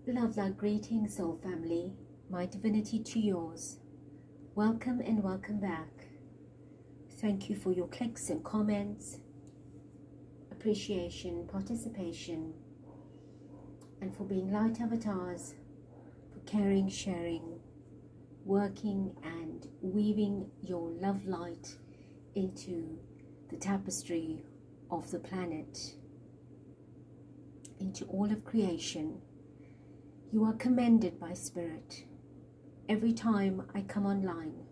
Love, light, greetings, soul family. My divinity to yours. Welcome and welcome back. Thank you for your clicks and comments, appreciation, participation, and for being light avatars, for caring, sharing, working and weaving your love light into the tapestry of the planet, into all of creation. You are commended by Spirit. Every time I come online,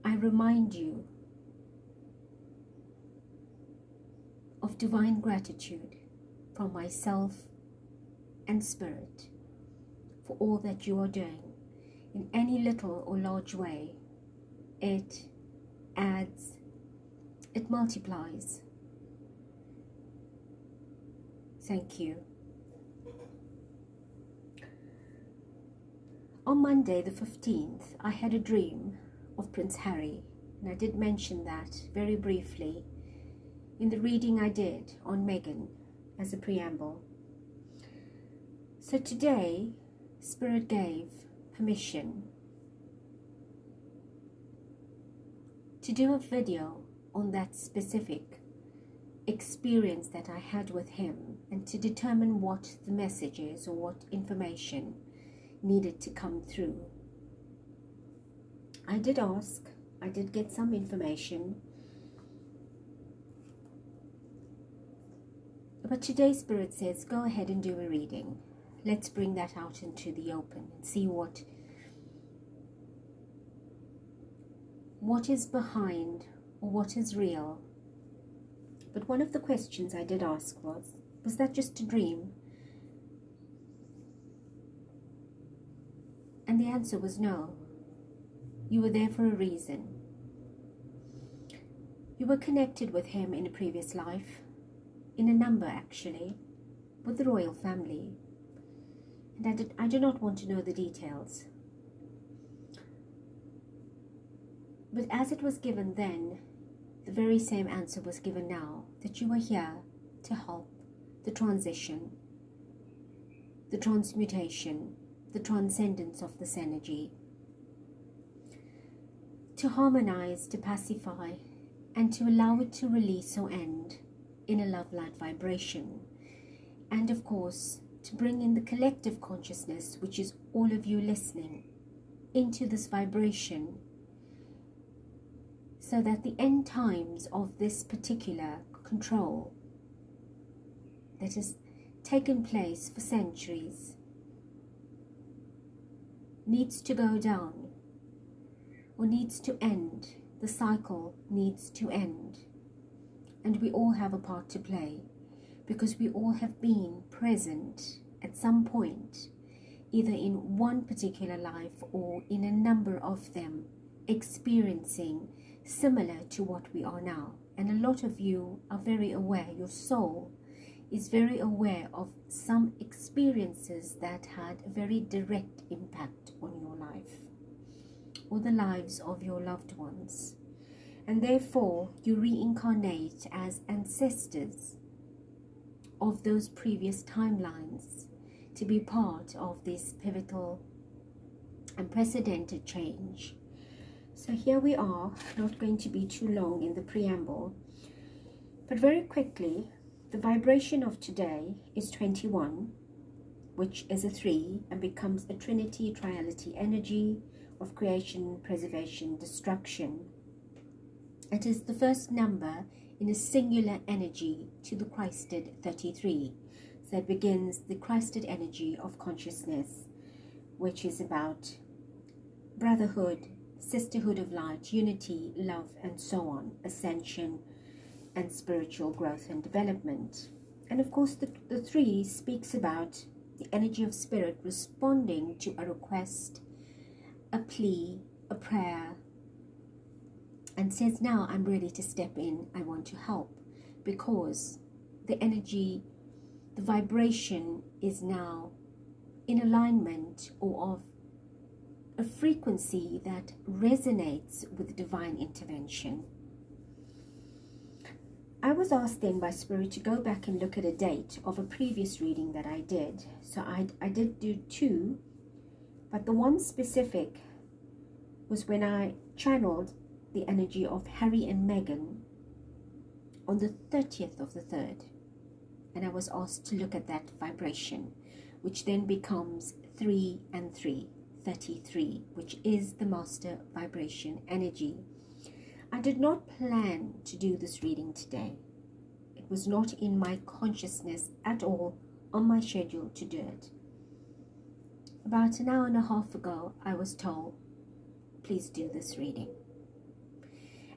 I remind you of divine gratitude from myself and Spirit for all that you are doing in any little or large way. It adds, it multiplies. Thank you. On Monday the 15th, I had a dream of Prince Harry, and I did mention that very briefly in the reading I did on Meghan as a preamble. So today, Spirit gave permission to do a video on that specific experience that I had with him, and to determine what the message is or what information needed to come through. I did ask, I did get some information, but today Spirit says go ahead and do a reading. Let's bring that out into the open and see what is behind or what is real. But one of the questions I did ask was that just a dream? And the answer was no. You were there for a reason. You were connected with him in a previous life, in a number actually, with the royal family. And I do not want to know the details. But as it was given then, the very same answer was given now, that you are here to help the transition, the transmutation, the transcendence of this energy, to harmonize, to pacify, and to allow it to release or end in a love light vibration. And of course, to bring in the collective consciousness, which is all of you listening, into this vibration, so that the end times of this particular control that has taken place for centuries needs to go down, or needs to end. The cycle needs to end, and we all have a part to play, because we all have been present at some point, either in one particular life or in a number of them, experiencing similar to what we are now. And a lot of you are very aware, your soul is very aware of some experiences that had a very direct impact on your life or the lives of your loved ones. And therefore, you reincarnate as ancestors of those previous timelines to be part of this pivotal, unprecedented change. So here we are, not going to be too long in the preamble, but very quickly, the vibration of today is 21, which is a 3 and becomes a trinity, triality energy of creation, preservation, destruction. It is the first number in a singular energy to the Christed 33. So it begins the Christed energy of consciousness, which is about brotherhood, sisterhood of light, unity, love, and so on, ascension, and spiritual growth and development. And of course the 3 speaks about the energy of spirit responding to a request, a plea, a prayer, and says, now I'm ready to step in, I want to help, because the energy, the vibration is now in alignment or of a frequency that resonates with divine intervention. I was asked then by Spirit to go back and look at a date of a previous reading that I did. So I did do 2, but the one specific was when I channeled the energy of Harry and Meghan on the 30th of the 3rd. And I was asked to look at that vibration, which then becomes 3 and 3, 33, which is the master vibration energy. I did not plan to do this reading today. It was not in my consciousness at all on my schedule to do it. About an hour and a half ago, I was told, please do this reading.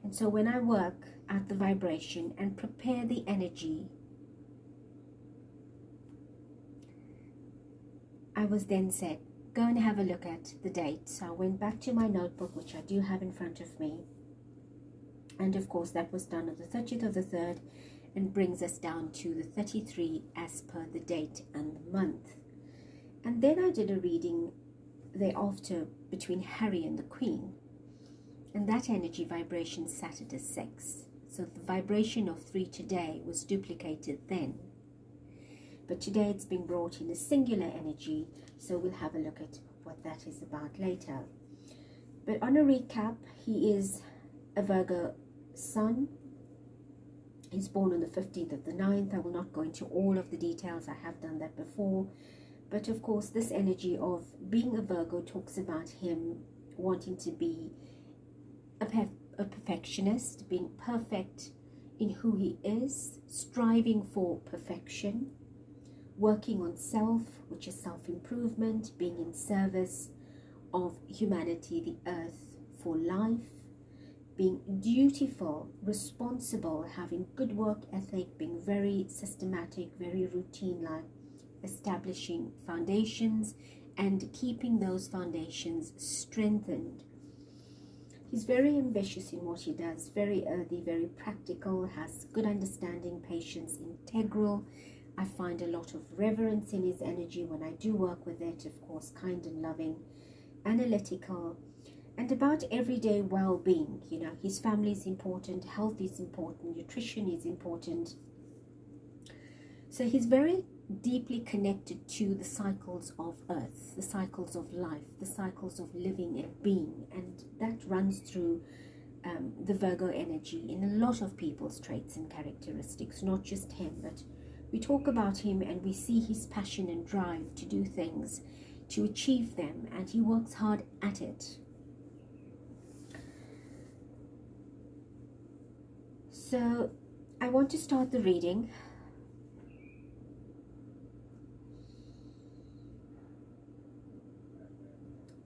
And so when I work at the vibration and prepare the energy, I was then said, go and have a look at the date. So I went back to my notebook, which I do have in front of me. And of course, that was done on the 30th of the 3rd and brings us down to the 33 as per the date and the month. And then I did a reading thereafter between Harry and the Queen. And that energy vibration sat at a 6. So the vibration of 3 today was duplicated then. But today it's been brought in a singular energy. So we'll have a look at what that is about later. But on a recap, he is a Virgo Sun. He's born on the 15th of the 9th. I will not go into all of the details. I have done that before. But of course, this energy of being a Virgo talks about him wanting to be a perfectionist, being perfect in who he is, striving for perfection, working on self, which is self-improvement, being in service of humanity, the earth, for life, being dutiful, responsible, having good work ethic, being very systematic, very routine-like, establishing foundations and keeping those foundations strengthened. He's very ambitious in what he does, very earthy, very practical, has good understanding, patience, integral. I find a lot of reverence in his energy when I do work with it, of course, kind and loving, analytical, and about everyday well-being. You know, his family is important, health is important, nutrition is important. So he's very deeply connected to the cycles of earth, the cycles of life, the cycles of living and being, and that runs through the Virgo energy in a lot of people's traits and characteristics, not just him, but we talk about him and we see his passion and drive to do things, to achieve them, and he works hard at it. So I want to start the reading.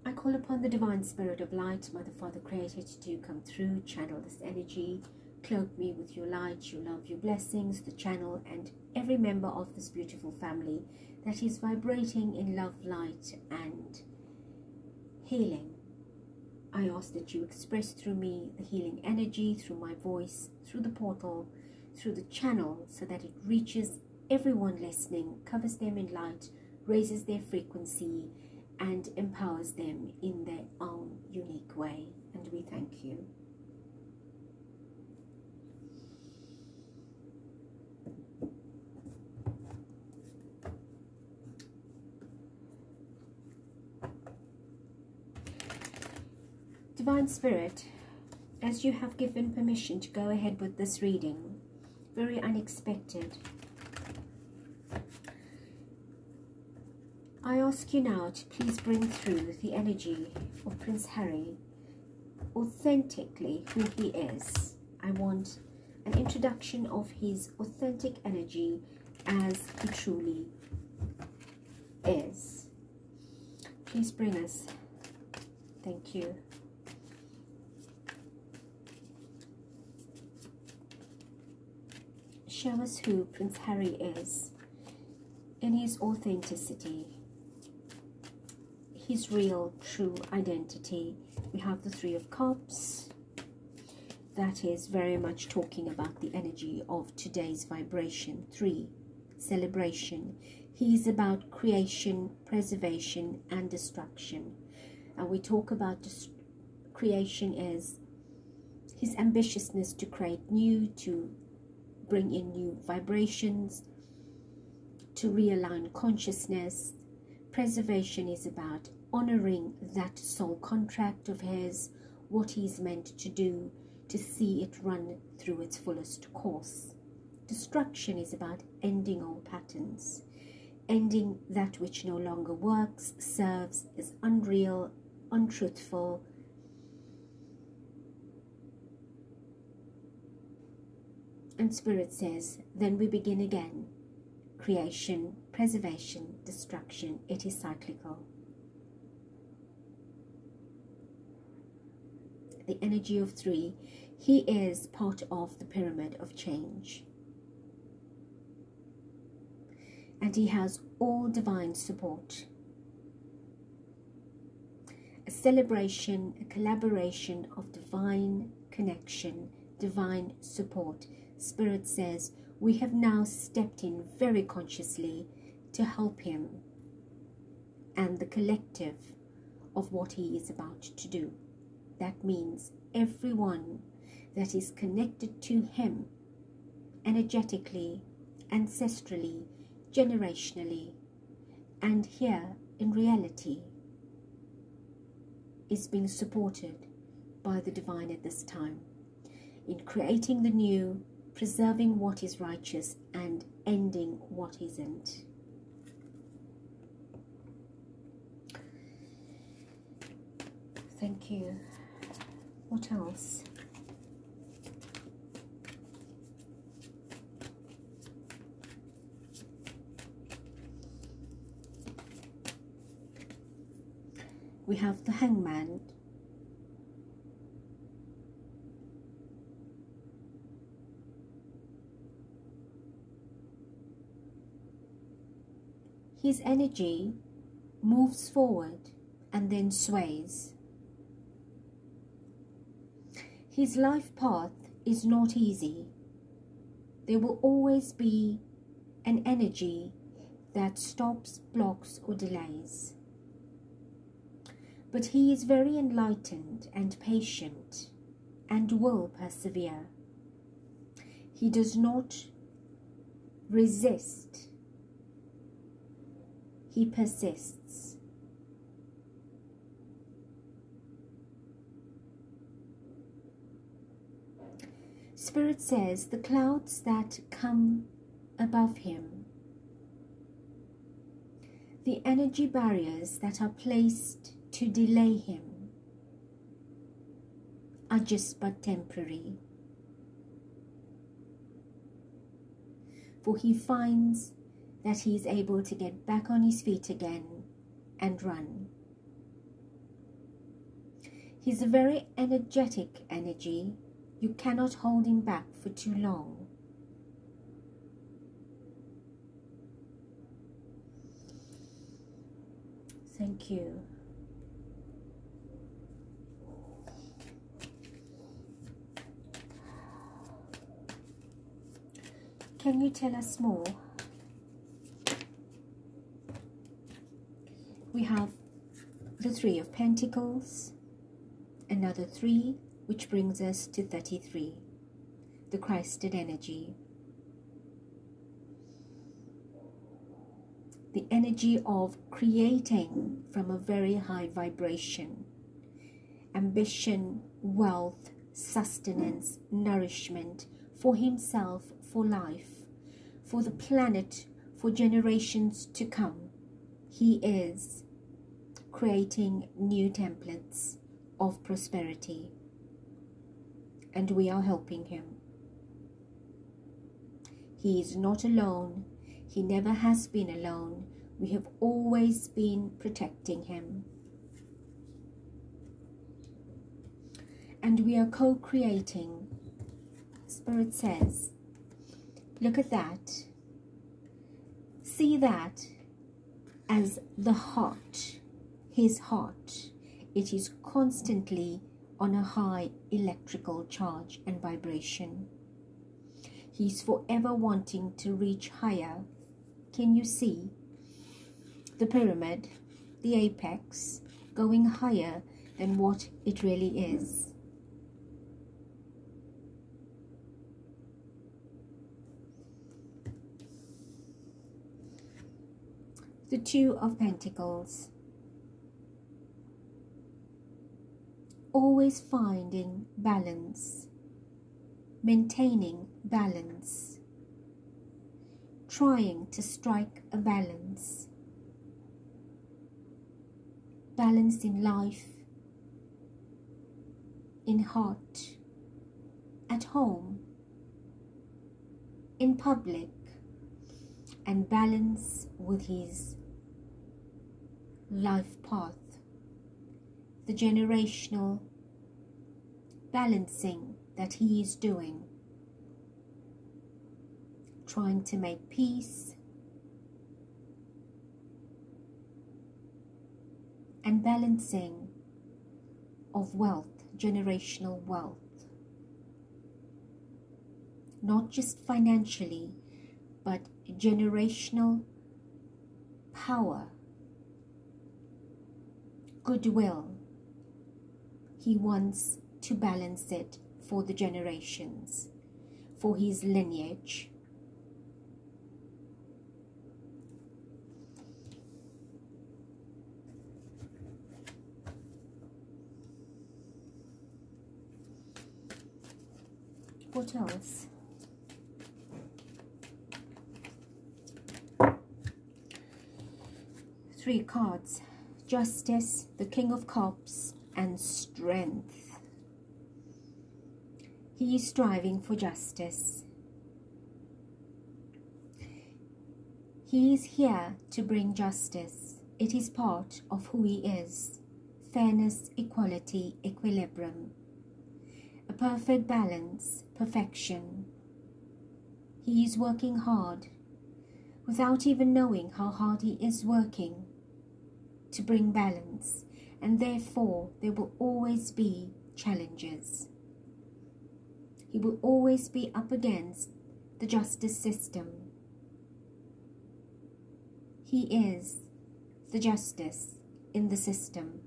I call upon the Divine Spirit of Light, Mother, Father, Creator, to come through, channel this energy, cloak me with your light, your love, your blessings, the channel and every member of this beautiful family that is vibrating in love, light and healing. I ask that you express through me the healing energy, through my voice, through the portal, through the channel, so that it reaches everyone listening, covers them in light, raises their frequency, and empowers them in their own unique way. And we thank you. Divine Spirit, as you have given permission to go ahead with this reading, very unexpected, I ask you now to please bring through the energy of Prince Harry, authentically who he is. I want an introduction of his authentic energy as he truly is. Please bring us. Thank you. Show us who Prince Harry is in his authenticity, his real, true identity. We have the Three of Cups. That is very much talking about the energy of today's vibration. 3, celebration. He's about creation, preservation, and destruction. And we talk about creation as his ambitiousness to create new, to bring in new vibrations, to realign consciousness. Preservation is about honoring that soul contract of his, what he's meant to do, to see it run through its fullest course. Destruction is about ending all patterns, ending that which no longer works, serves, is unreal, untruthful. And Spirit says, then we begin again. Creation, preservation, destruction, it is cyclical. The energy of 3, he is part of the pyramid of change. And he has all divine support. A celebration, a collaboration of divine connection, divine support. Spirit says, we have now stepped in very consciously to help him and the collective of what he is about to do. That means everyone that is connected to him energetically, ancestrally, generationally, and here in reality is being supported by the divine at this time in creating the new, preserving what is righteous and ending what isn't. Thank you. What else? We have the Hangman. His energy moves forward and then sways. His life path is not easy. There will always be an energy that stops, blocks, or delays. But he is very enlightened and patient and will persevere. He does not resist. He persists. Spirit says the clouds that come above him, the energy barriers that are placed to delay him, are just but temporary. For he finds that he is able to get back on his feet again and run. He's a very energetic energy. You cannot hold him back for too long. Thank you. Can you tell us more? We have the 3 of Pentacles, another 3, which brings us to 33, the Christed energy. The energy of creating from a very high vibration, ambition, wealth, sustenance, nourishment for himself, for life, for the planet, for generations to come. He is creating new templates of prosperity, and we are helping him. He is not alone. He never has been alone. We have always been protecting him. And we are co-creating. Spirit says, look at that. See that as the heart, his heart. It is constantly on a high electrical charge and vibration. He's forever wanting to reach higher. Can you see the pyramid, the apex, going higher than what it really is? The Two of Pentacles. Always finding balance, maintaining balance, trying to strike a balance. Balance in life, in heart, at home, in public, and balance with his life path. The generational balancing that he is doing, trying to make peace and balancing of wealth, generational wealth, not just financially, but generational power, goodwill. He wants to balance it for the generations, for his lineage. What else? Three cards. Justice, the King of Cups, and Strength. He is striving for justice. He is here to bring justice. It is part of who he is. Fairness, equality, equilibrium. A perfect balance, perfection. He is working hard, without even knowing how hard he is working, to bring balance, and therefore there will always be challenges. He will always be up against the justice system. He is the justice in the system.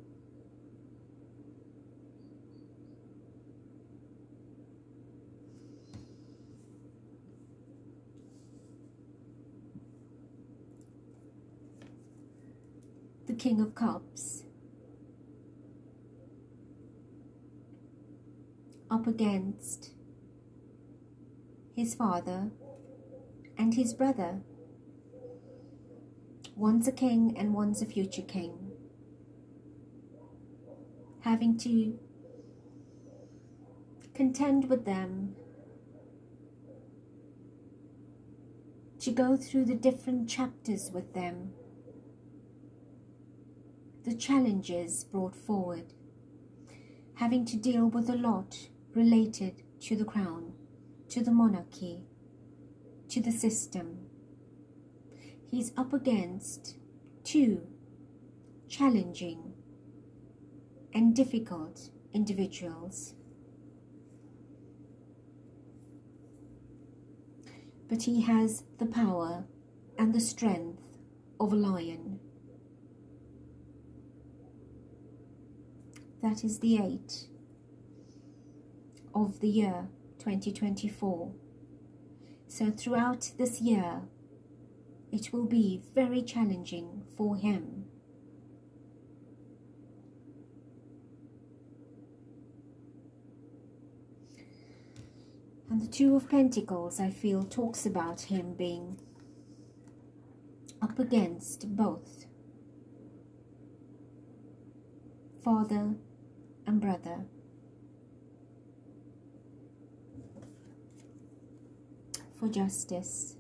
The King of Cups, up against his father and his brother. One's a king and one's a future king. Having to contend with them, to go through the different chapters with them, the challenges brought forward, having to deal with a lot related to the crown, to the monarchy, to the system. He's up against two challenging and difficult individuals. But he has the power and the strength of a lion. That is the 8 of the year 2024. So throughout this year, it will be very challenging for him. And the Two of Pentacles, I feel, talks about him being up against both father and brother. For justice,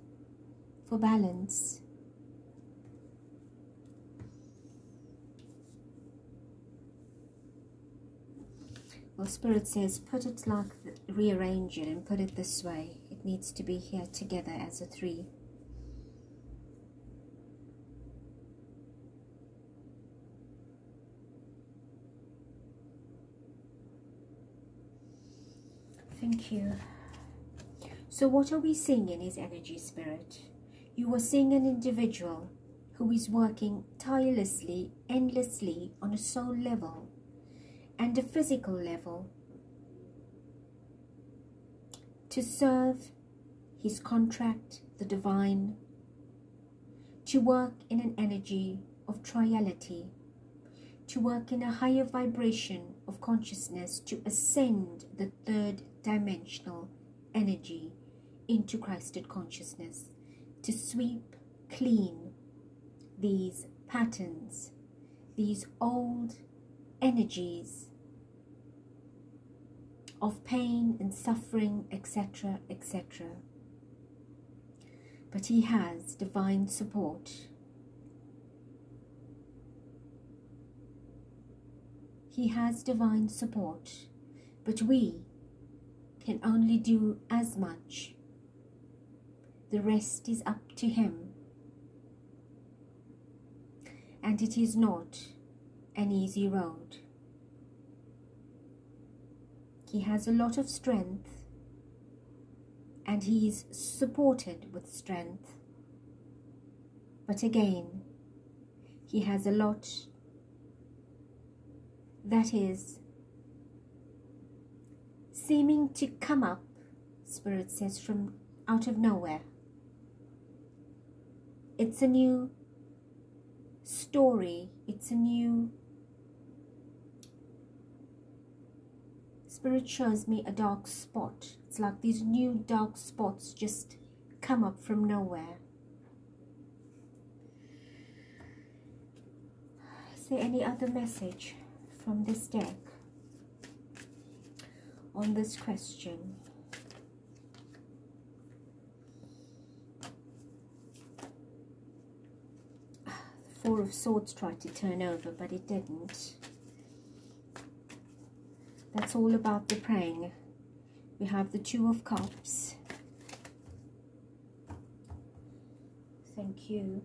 for balance. Well, Spirit says, put it like, rearrange it and put it this way. It needs to be here together as a 3. Thank you. So what are we seeing in his energy, Spirit? You are seeing an individual who is working tirelessly, endlessly on a soul level and a physical level to serve his contract, the divine, to work in an energy of triality, to work in a higher vibration of consciousness, to ascend the third dimensional energy into Christed consciousness, to sweep clean these patterns, these old energies of pain and suffering, etc., etc. But he has divine support. He has divine support, but we can only do as much. The rest is up to him. And it is not an easy road. He has a lot of strength, and he is supported with strength. But again, he has a lot that is seeming to come up, Spirit says, from out of nowhere. It's a new story. It's a new... Spirit shows me a dark spot. It's like these new dark spots just come up from nowhere. Is there any other message from this deck on this question? The Four of Swords tried to turn over, but it didn't. That's all about the praying. We have the Two of Cups. Thank you.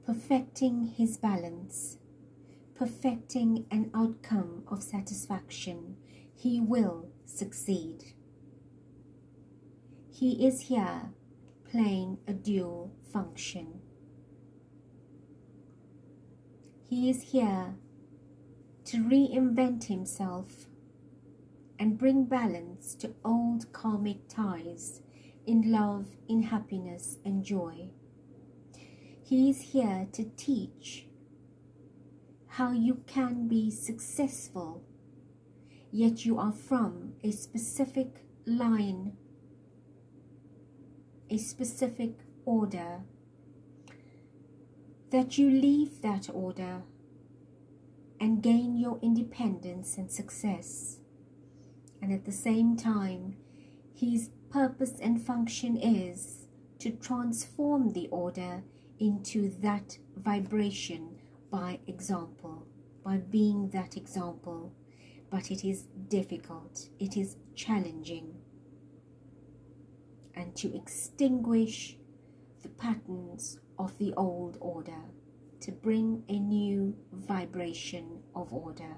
Perfecting his balance, perfecting an outcome of satisfaction. He will succeed. He is here playing a dual function. He is here to reinvent himself and bring balance to old karmic ties in love, in happiness and joy. He is here to teach how you can be successful, yet you are from a specific line, a specific order, that you leave that order and gain your independence and success. And at the same time, his purpose and function is to transform the order into that vibration by example, by being that example. But it is difficult, it is challenging. And to extinguish the patterns of the old order, to bring a new vibration of order.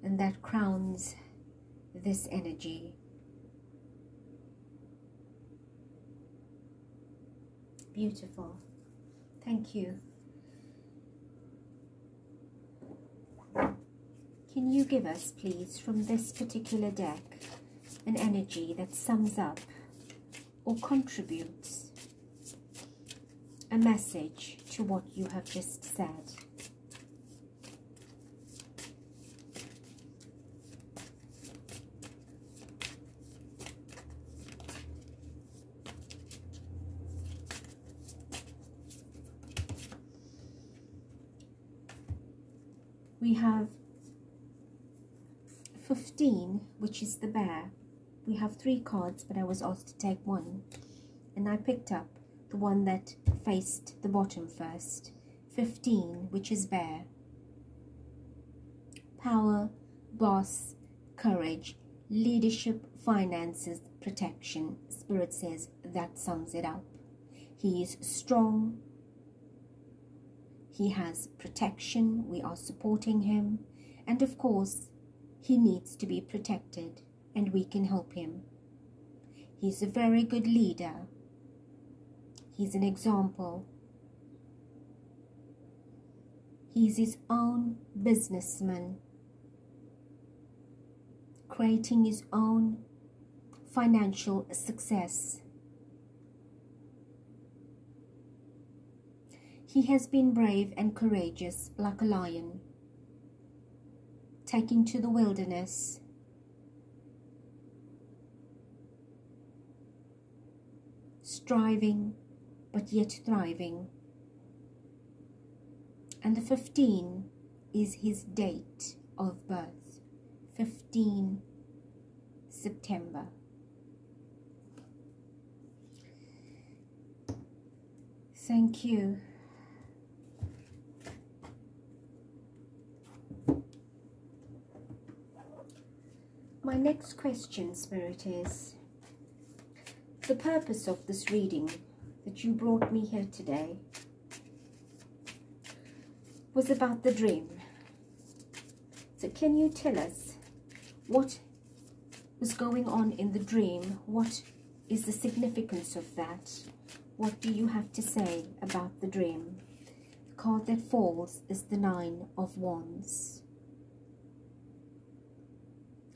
And that crowns this energy. Beautiful. Thank you. Can you give us, please, from this particular deck, an energy that sums up or contributes a message to what you have just said? We have 15, which is the bear. We have 3 cards, but I was asked to take one, and I picked up the one that faced the bottom first. 15, which is bear. Power, boss, courage, leadership, finances, protection. Spirit says that sums it up. He is strong. He has protection. We are supporting him. And of course, he needs to be protected, and we can help him. He's a very good leader. He's an example. He's his own businessman, creating his own financial success. He has been brave and courageous like a lion, taking to the wilderness, striving but yet thriving. And the 15 is his date of birth, 15 September. Thank you. My next question, Spirit, is the purpose of this reading that you brought me here today was about the dream. So can you tell us what was going on in the dream? What is the significance of that? What do you have to say about the dream? The card that falls is the 9 of Wands.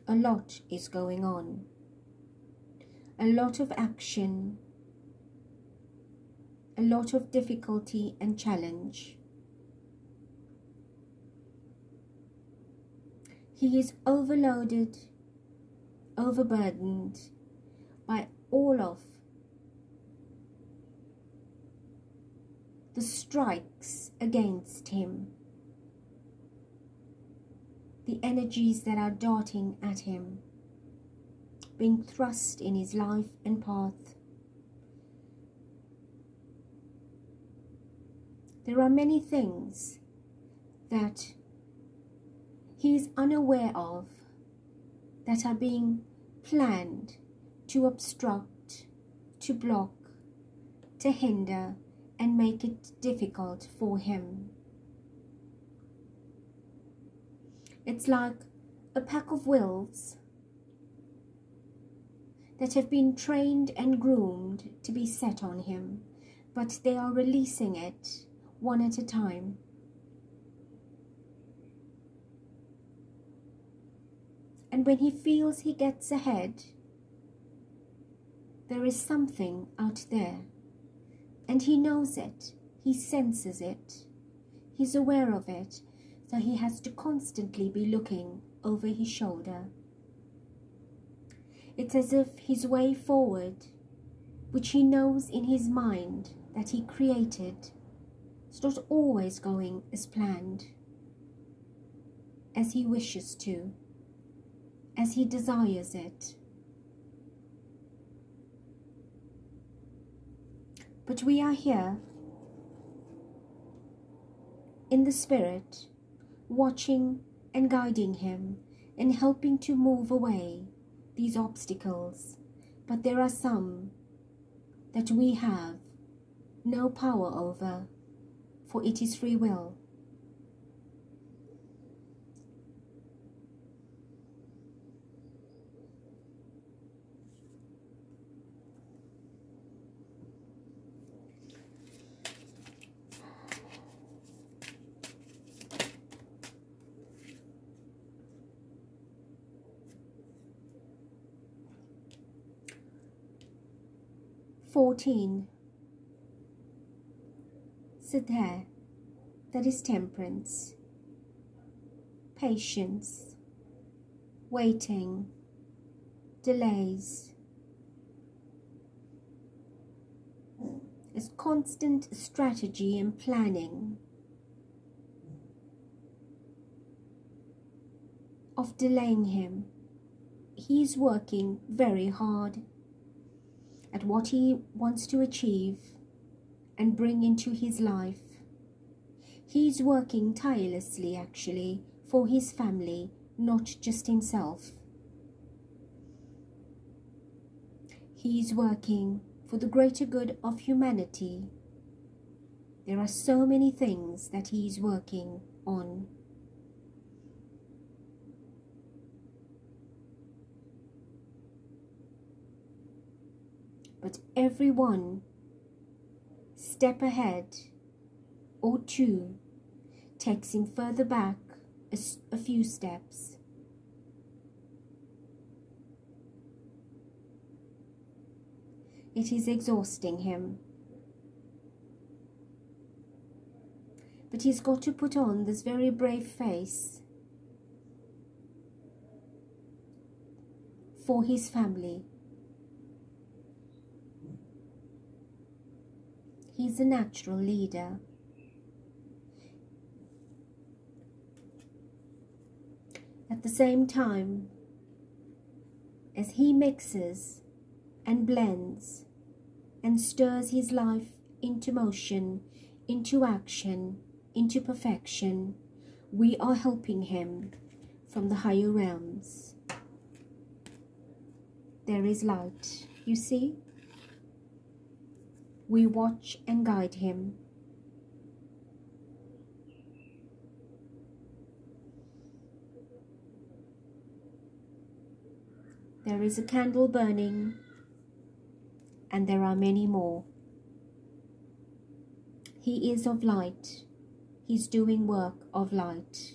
A lot is going on. A lot of action. A lot of difficulty and challenge. He is overloaded, overburdened by all of the strikes against him, the energies that are darting at him, being thrust in his life and path. There are many things that he is unaware of that are being planned to obstruct, to block, to hinder, and make it difficult for him. It's like a pack of wolves that have been trained and groomed to be set on him, but they are releasing it one at a time. And when he feels he gets ahead, there is something out there. And he knows it. He senses it. He's aware of it. So he has to constantly be looking over his shoulder. It's as if his way forward, which he knows in his mind that he created, is not always going as planned, as he wishes to, as he desires it. But we are here in the spirit, watching and guiding him and helping to move away these obstacles. But there are some that we have no power over, for it is free will. So there, that is temperance, patience, waiting, delays. It's constant strategy and planning of delaying him. He's working very hard at what he wants to achieve and bring into his life. He's working tirelessly, actually, for his family, not just himself. He's working for the greater good of humanity. There are so many things that he's working on. But every one step ahead or two takes him further back a few steps. It is exhausting him. But he's got to put on this very brave face for his family. He's a natural leader. At the same time, as he mixes and blends and stirs his life into motion, into action, into perfection, we are helping him from the higher realms. There is light, you see? We watch and guide him. There is a candle burning, and there are many more. He is of light. He's doing work of light.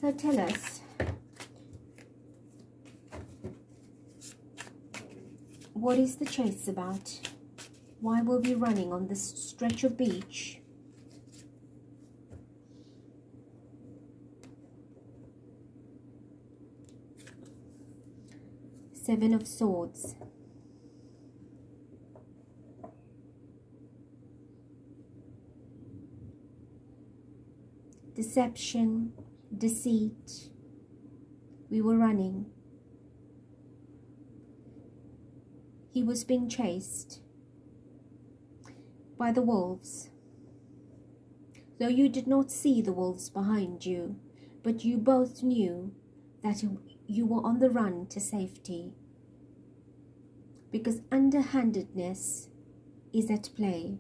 So tell us, what is the chase about? Why were we running on this stretch of beach? Seven of Swords. Deception, deceit. We were running. He was being chased by the wolves. Though you did not see the wolves behind you, but you both knew that you were on the run to safety. Because underhandedness is at play.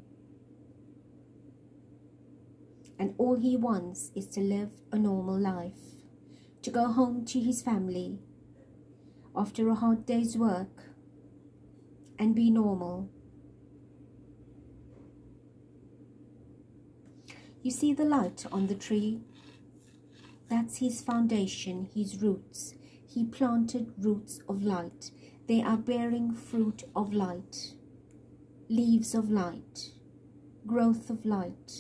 And all he wants is to live a normal life, to go home to his family after a hard day's work and be normal. You see the light on the tree? That's his foundation, his roots. He planted roots of light. They are bearing fruit of light, leaves of light, growth of light.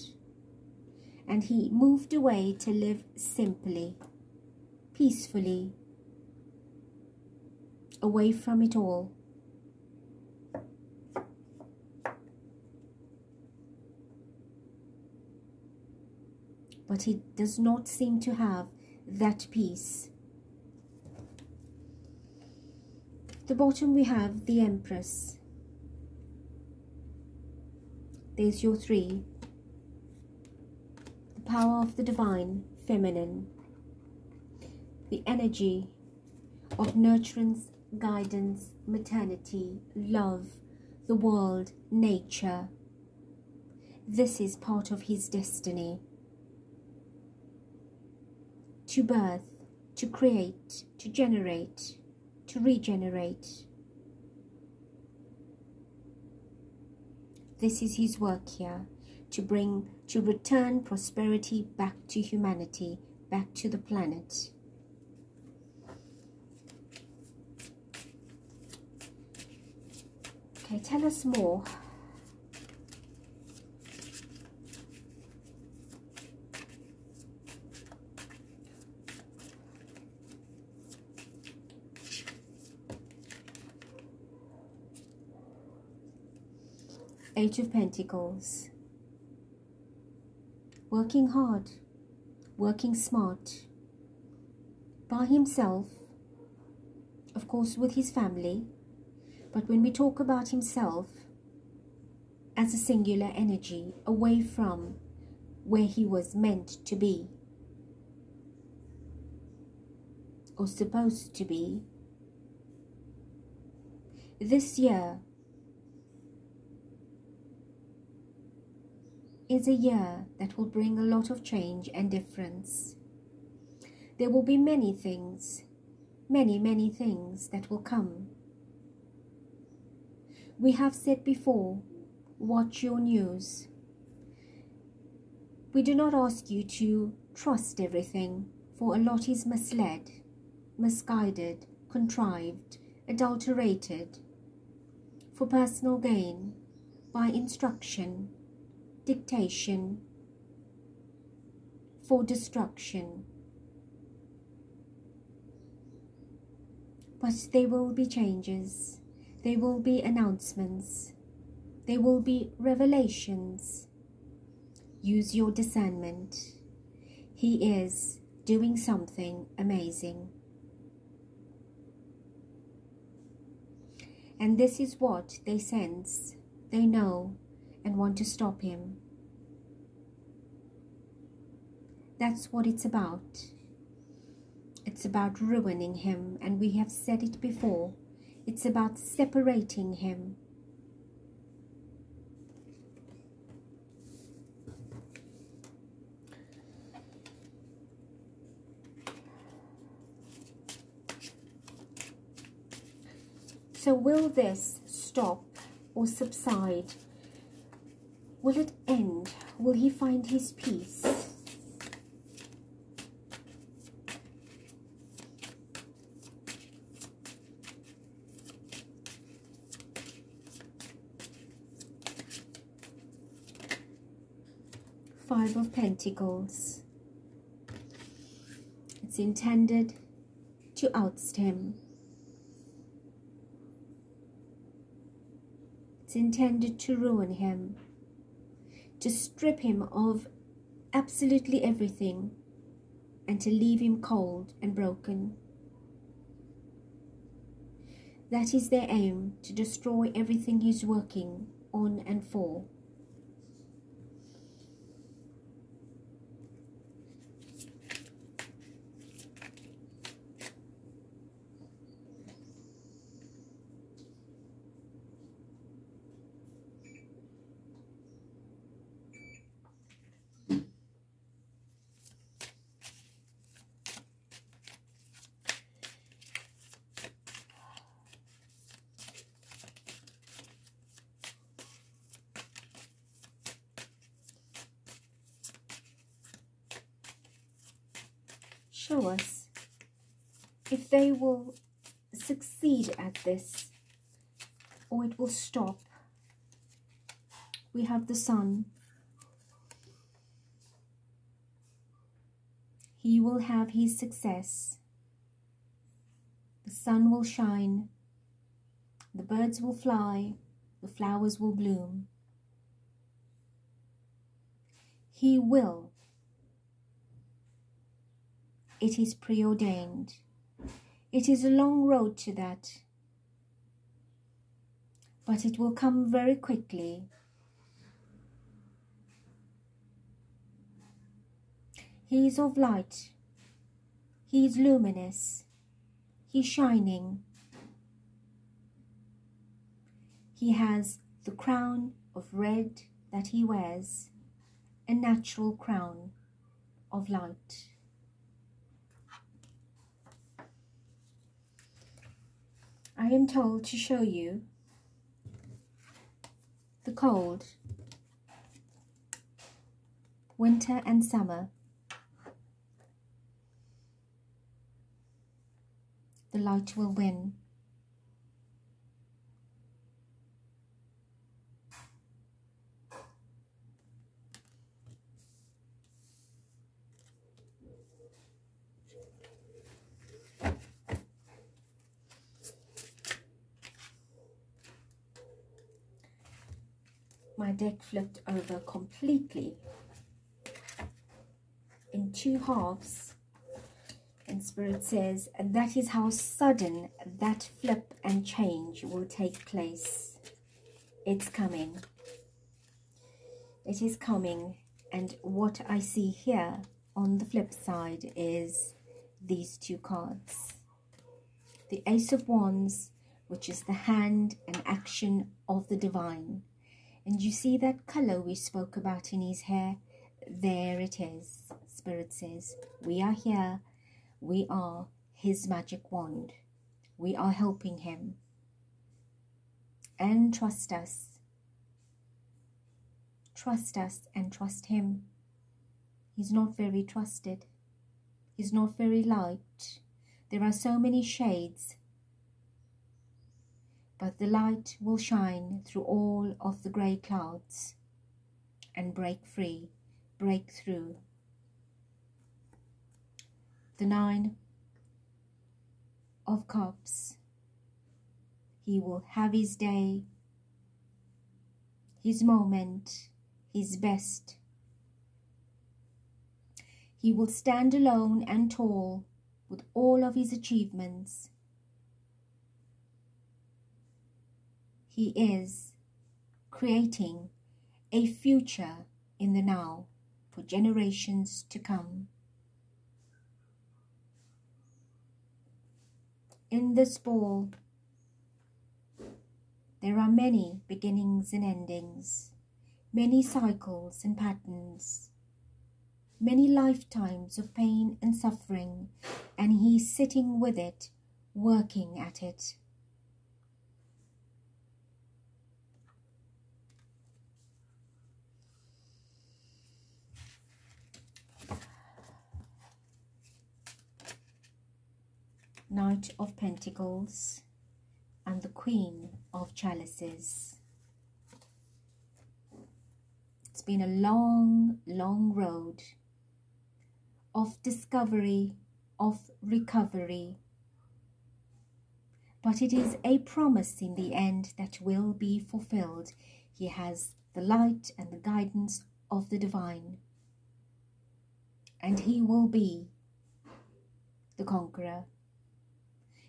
And he moved away to live simply, peacefully, away from it all. But he does not seem to have that peace. At the bottom we have the Empress. There's your three. The power of the divine, feminine. The energy of nurturance, guidance, maternity, love, the world, nature. This is part of his destiny. To birth, to create, to generate, to regenerate. This is his work here, to return prosperity back to humanity, back to the planet. Okay, tell us more. Eight of Pentacles. Working hard, working smart, by himself, of course with his family, but when we talk about himself as a singular energy, away from where he was meant to be, or supposed to be. This year, is a year that will bring a lot of change and difference. There will be many things, many things that will come. We have said before, watch your news. We do not ask you to trust everything, for a lot is misled, misguided, contrived, adulterated, for personal gain, by instruction, dictation, for destruction. But there will be changes, there will be announcements, there will be revelations. Use your discernment. He is doing something amazing. And this is what they sense, they know, and want to stop him. That's what it's about. It's about ruining him, and we have said it before. It's about separating him. So will this stop or subside? Will it end? Will he find his peace? Five of Pentacles. It's intended to oust him. It's intended to ruin him, to strip him of absolutely everything, and to leave him cold and broken. That is their aim, to destroy everything he's working on and for. Show us if they will succeed at this, or it will stop. We have the sun. He will have his success. The sun will shine. The birds will fly. The flowers will bloom. He will. It is preordained. It is a long road to that, but it will come very quickly. He is of light. He is luminous. He is shining. He has the crown of red that he wears, a natural crown of light. I am told to show you the cold, winter and summer, the light will win. My deck flipped over completely in two halves, and Spirit says, and that is how sudden that flip and change will take place. It's coming. It is coming, and what I see here on the flip side is these two cards. The Ace of Wands, which is the hand and action of the divine, And you see that colour we spoke about in his hair? There it is. Spirit says, we are here. We are his magic wand. We are helping him. And trust us. Trust us and trust him. He's not very trusted. He's not very liked. There are so many shades. But the light will shine through all of the grey clouds and break free, break through. The Nine of Cups. He will have his day, his moment, his best. He will stand alone and tall with all of his achievements. He is creating a future in the now for generations to come. In this ball, there are many beginnings and endings, many cycles and patterns, many lifetimes of pain and suffering, and he's sitting with it, working at it. Knight of Pentacles and the Queen of Chalices. It's been a long, long road of discovery, of recovery. But it is a promise in the end that will be fulfilled. He has the light and the guidance of the divine. And he will be the conqueror.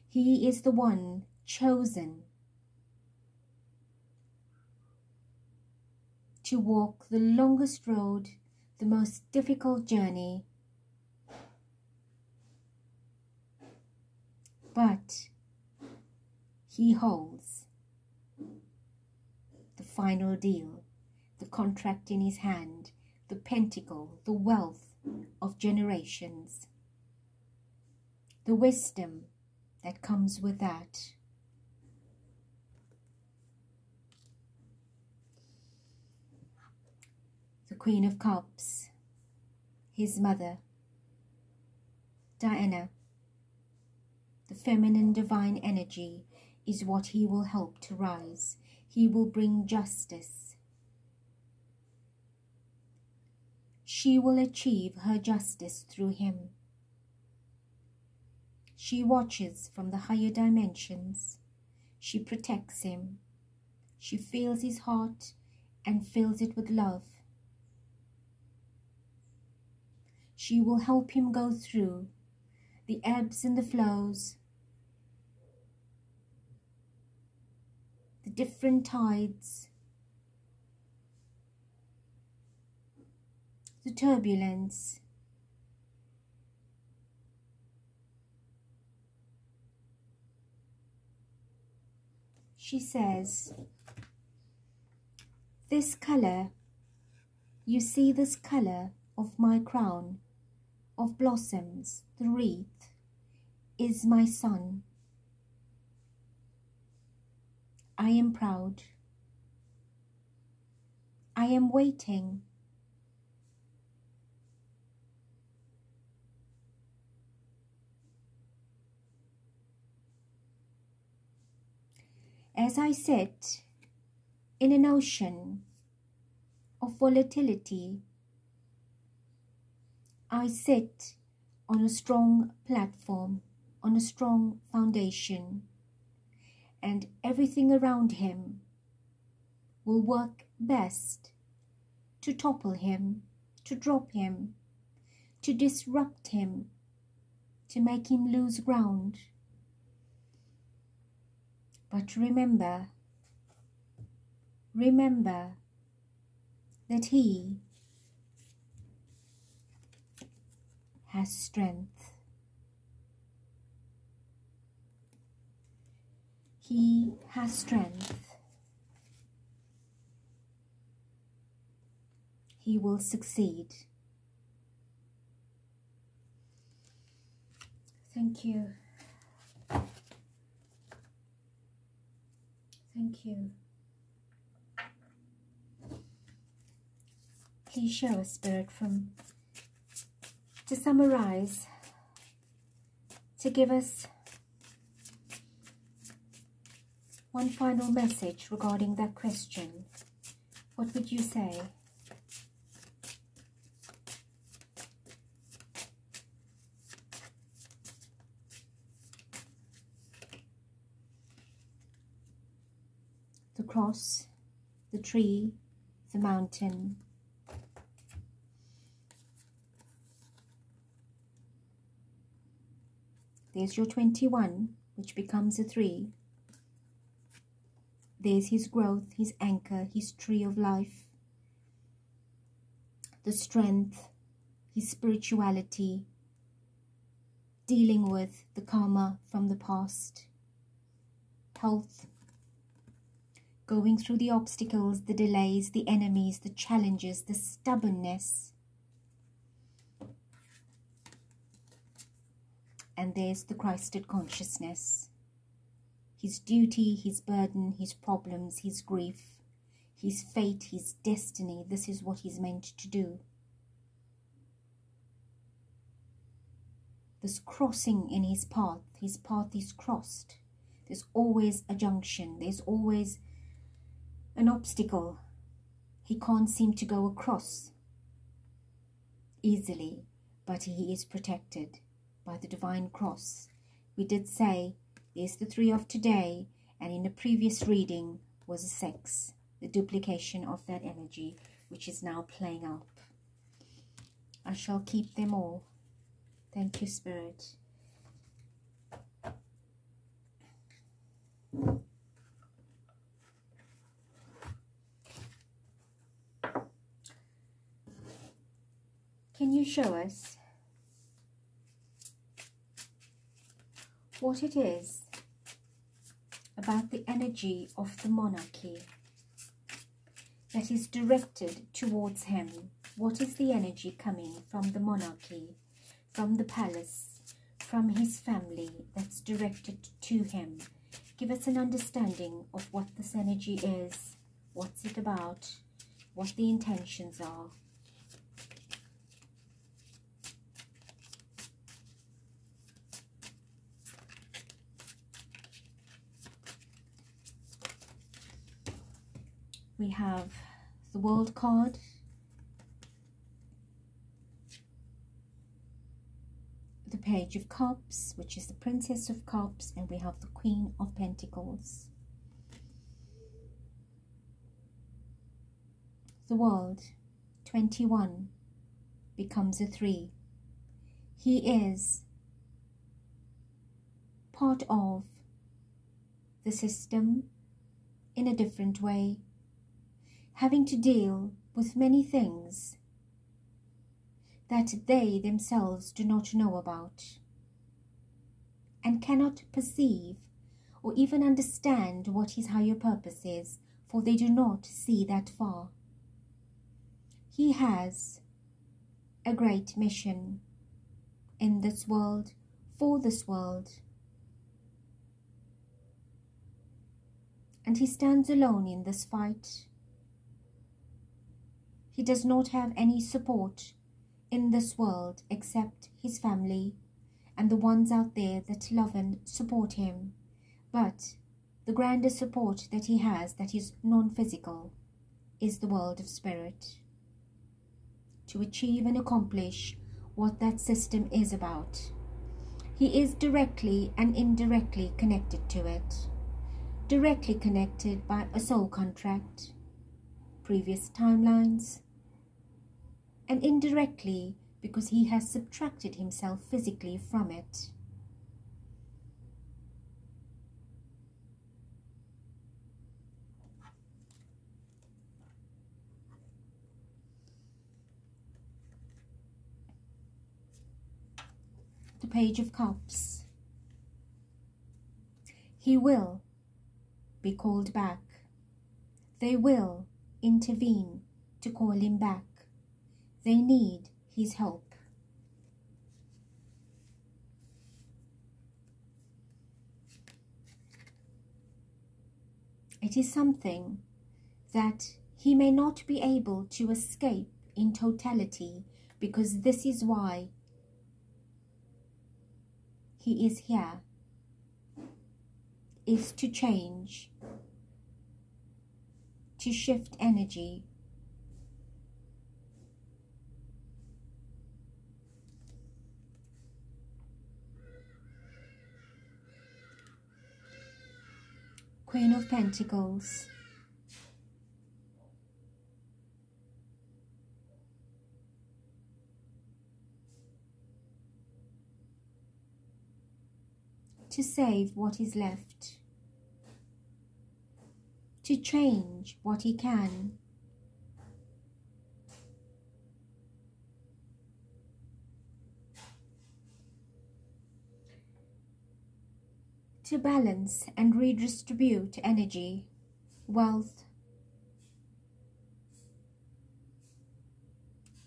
He is the one chosen to walk the longest road, the most difficult journey. But he holds the final deal, the contract in his hand, the pentacle, the wealth of generations, the wisdom that comes with that. The Queen of Cups, his mother, Diana. The feminine divine energy is what he will help to rise. He will bring justice. She will achieve her justice through him. She watches from the higher dimensions. She protects him. She feels his heart and fills it with love. She will help him go through the ebbs and the flows, the different tides, the turbulence. She says, this color, you see this color of my crown of blossoms, the wreath, is my son. I am proud. I am waiting. As I sit in an ocean of volatility, I sit on a strong platform, on a strong foundation, and everything around him will work best to topple him, to drop him, to disrupt him, to make him lose ground. But remember that he has strength. He has strength. he will succeed. Thank you. Thank you. Please show us, Spirit, to summarize, to give us one final message regarding that question. What would you say? The cross, the tree, the mountain. There's your 21, which becomes a 3. There's his growth, his anchor, his tree of life. The strength, his spirituality, dealing with the karma from the past. Health, going through the obstacles, the delays, the enemies, the challenges, the stubbornness. And there's the Christed consciousness. His duty, his burden, his problems, his grief, his fate, his destiny. This is what he's meant to do. This crossing in his path is crossed. There's always a junction. There's always an obstacle. He can't seem to go across easily, but he is protected by the divine cross. We did say there's the 3 of today, and in a previous reading was a 6, the duplication of that energy, which is now playing up. I shall keep them all. Thank you, Spirit. Can you show us what it is about the energy of the monarchy that is directed towards him? What is the energy coming from the monarchy, from the palace, from his family that's directed to him? Give us an understanding of what this energy is, what's it about, what the intentions are. We have the World card, the Page of Cups, which is the Princess of Cups, and we have the Queen of Pentacles. The World, 21, becomes a 3. He is part of the system in a different way, having to deal with many things that they themselves do not know about and cannot perceive or even understand what his higher purpose is, for they do not see that far. He has a great mission in this world, for this world, and he stands alone in this fight. He does not have any support in this world except his family and the ones out there that love and support him. But the grandest support that he has, that is non-physical, is the world of spirit. To achieve and accomplish what that system is about, he is directly and indirectly connected to it. Directly connected by a soul contract, previous timelines, and indirectly because he has subtracted himself physically from it. The Page of Cups. He will be called back. They will intervene to call him back. They need his help. It is something that he may not be able to escape in totality, because this is why he is here, is to change, to shift energy. Queen of Pentacles. To save what is left. To change what he can. To balance and redistribute energy, wealth.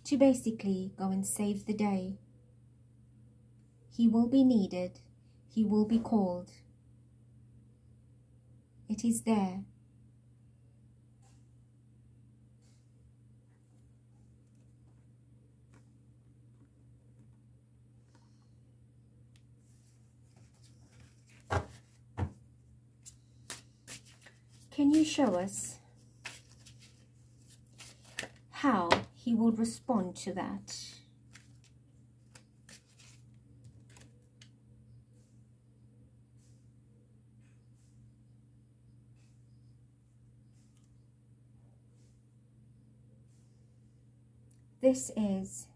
To basically go and save the day. He will be needed. He will be called. It is there. Can you show us how he will respond to that? This is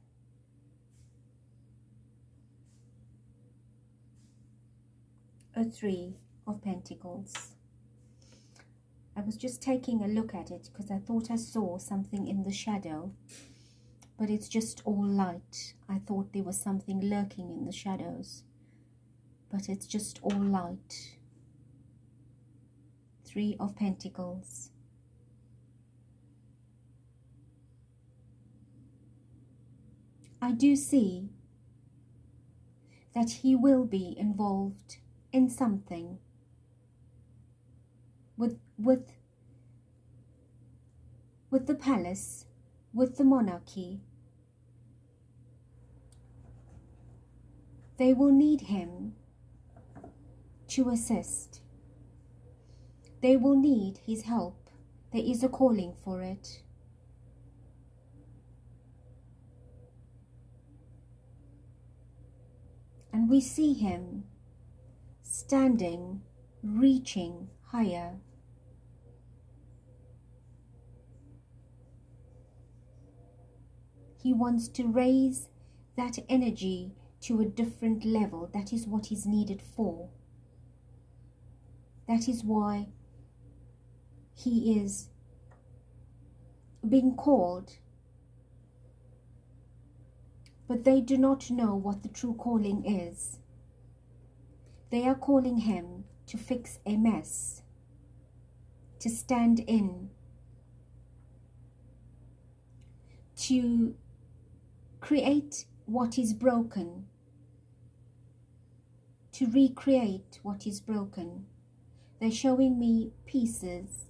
a Three of Pentacles. I was just taking a look at it because I thought I saw something in the shadow, but it's just all light. I thought there was something lurking in the shadows, but it's just all light. Three of Pentacles. I do see that he will be involved in something with the palace, with the monarchy. They will need him to assist. They will need his help. There is a calling for it. And we see him standing, reaching higher. He wants to raise that energy to a different level. That is what is needed for. That is why he is being called. But they do not know what the true calling is. They are calling him to fix a mess, to stand in, to create what is broken, to recreate what is broken. They're showing me pieces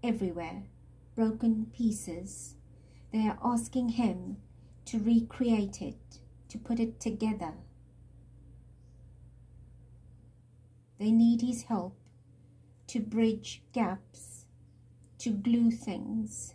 everywhere, broken pieces. They are asking him to recreate it, to put it together. They need his help to bridge gaps, to glue things.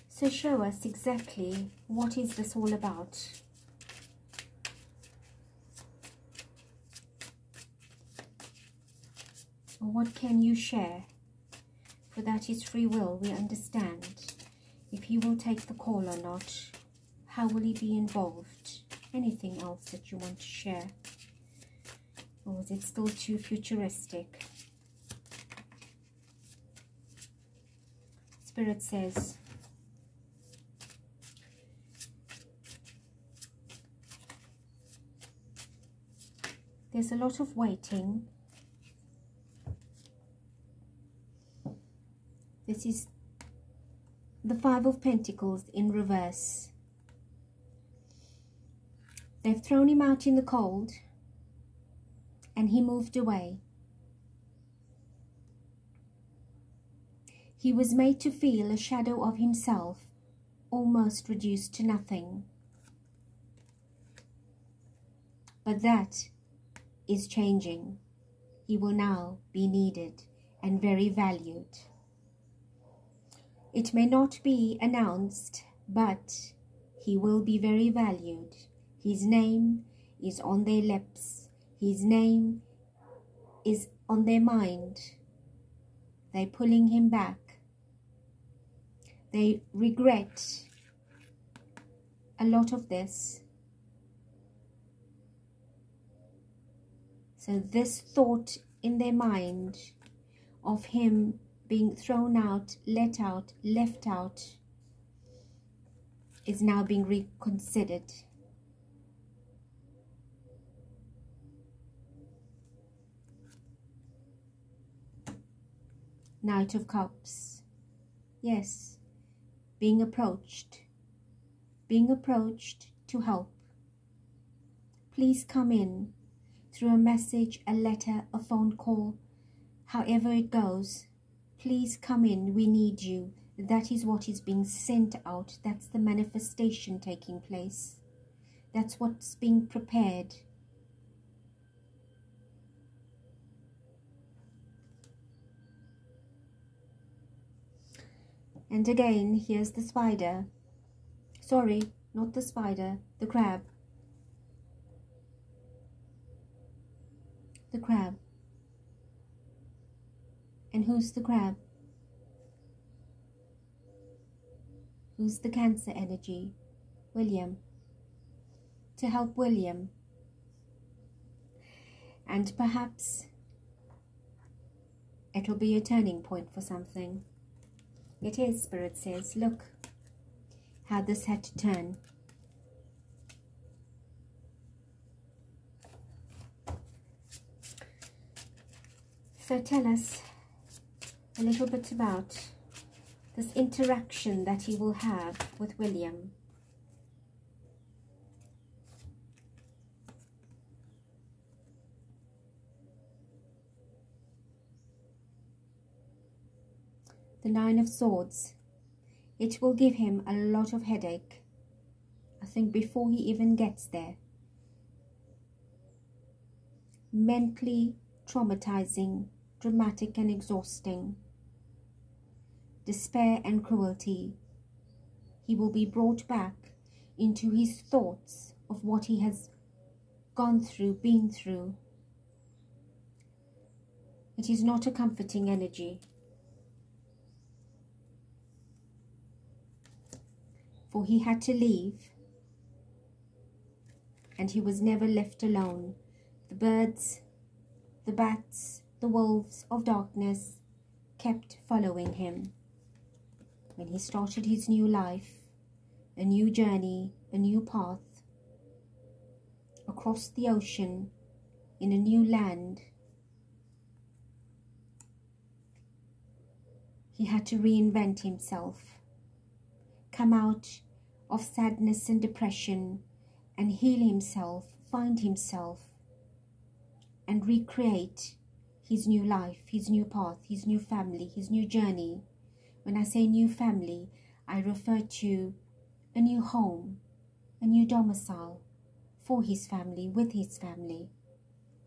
So show us exactly what is this all about. Or what can you share? For that is free will, we understand. If he will take the call or not, how will he be involved? Anything else that you want to share? Or is it still too futuristic? Spirit says, There's a lot of waiting. This is the Five of Pentacles in reverse. They've thrown him out in the cold and he moved away. He was made to feel a shadow of himself, almost reduced to nothing. But that is changing. He will now be needed and very valued. It may not be announced, but he will be very valued. His name is on their lips. His name is on their mind. They're pulling him back. They regret a lot of this. So this thought in their mind of him being thrown out, let out, left out, is now being reconsidered. Knight of Cups. Yes, being approached to help. Please come in through a message, a letter, a phone call, however it goes. Please come in, we need you. That is what is being sent out. That's the manifestation taking place. That's what's being prepared. And again, here's the spider. Sorry, not the spider, the crab. The crab. And who's the crab? Who's the Cancer energy? William. To help William. And perhaps it'll be a turning point for something. It is, Spirit says. Look how this had to turn. So tell us a little bit about this interaction that he will have with William. The Nine of Swords. It will give him a lot of headache, I think, before he even gets there. Mentally traumatizing, dramatic and exhausting. Despair and cruelty. He will be brought back into his thoughts of what he has gone through, been through. It is not a comforting energy. For he had to leave, and he was never left alone. The birds, the bats, the wolves of darkness kept following him. When he started his new life, a new journey, a new path, across the ocean, in a new land, he had to reinvent himself. Come out of sadness and depression and heal himself, find himself, and recreate his new life, his new path, his new family, his new journey. When I say new family, I refer to a new home, a new domicile for his family, with his family.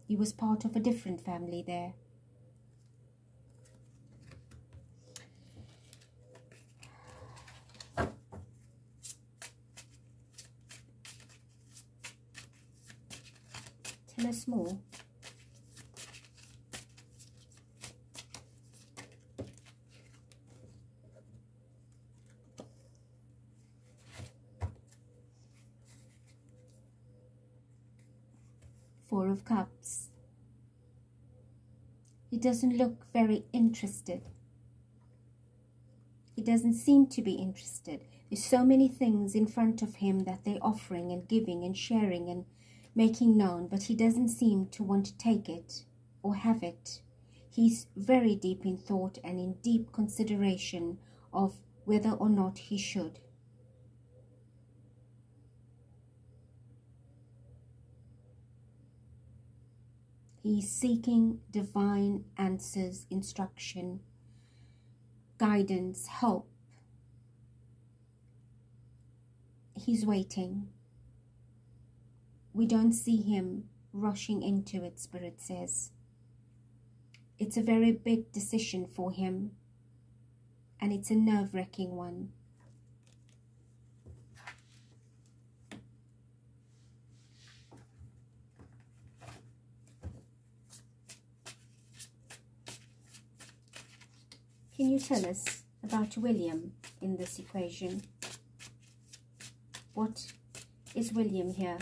He was part of a different family there. Tell us more. Four of Cups. He doesn't look very interested. He doesn't seem to be interested. There's so many things in front of him that they're offering and giving and sharing and making known, but he doesn't seem to want to take it or have it. He's very deep in thought and in deep consideration of whether or not he should. He's seeking divine answers, instruction, guidance, help. He's waiting. We don't see him rushing into it, Spirit says. It's a very big decision for him, and it's a nerve-wracking one. Can you tell us about William in this equation? What is William here?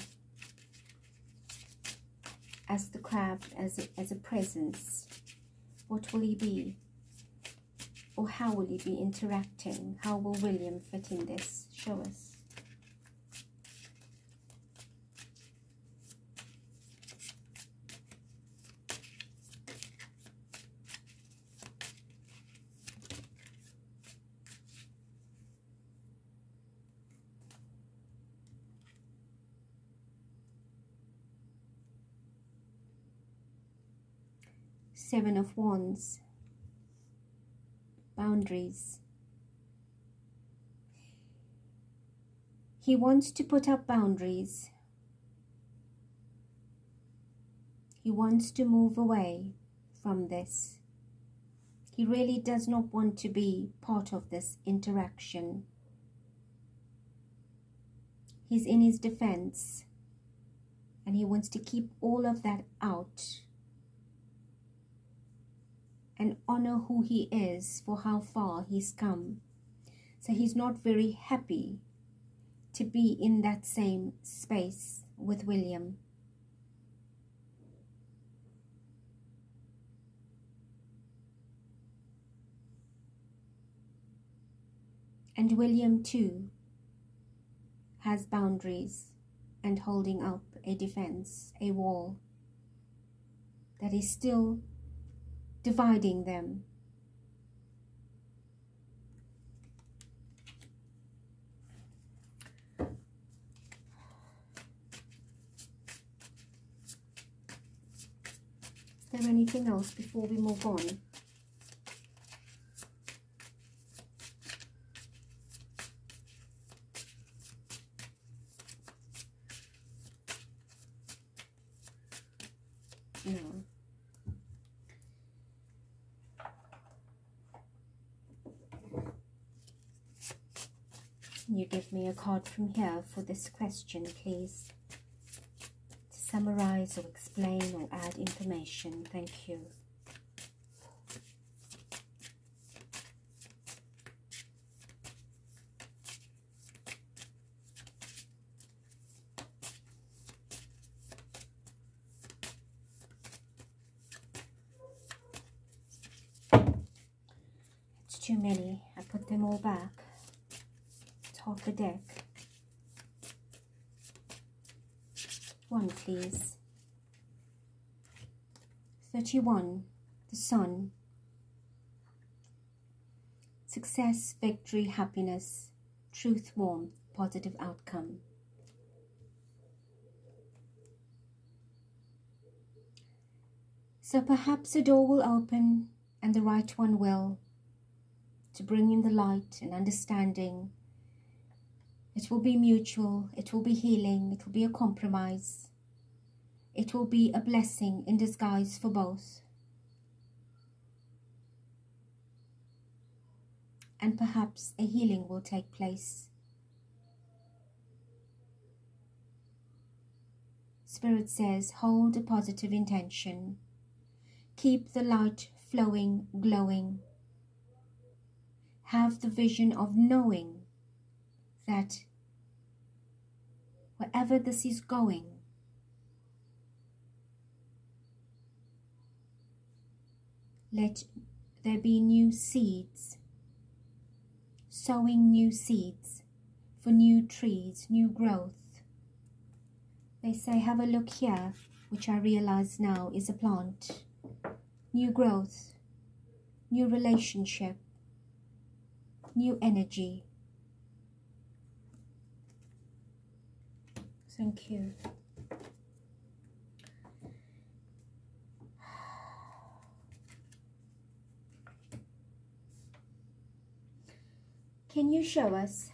As the crab, as a presence, what will he be? Or how will he be interacting? How will William fit in this? Show us. Seven of Wands. Boundaries. He wants to put up boundaries. He wants to move away from this. He really does not want to be part of this interaction. He's in his defense, and he wants to keep all of that out and honor who he is for how far he's come. So he's not very happy to be in that same space with William. And William too has boundaries and holding up a defense, a wall that is still dividing them. Is there anything else before we move on? No. Can you give me a card from here for this question, please? To summarize or explain or add information. Thank you. It's too many. I put them all back. Half a deck. One, please. 31, the Sun. Success, victory, happiness, truth, warmth, positive outcome. So perhaps a door will open, and the right one will, to bring in the light and understanding. It will be mutual, it will be healing, it will be a compromise. It will be a blessing in disguise for both. And perhaps a healing will take place. Spirit says, hold a positive intention. Keep the light flowing, glowing. Have the vision of knowing that wherever this is going, let there be new seeds, sowing new seeds for new trees, new growth, They say, have a look here, which I realize now is a plant. New growth, new relationship, new energy. Thank you. Can you show us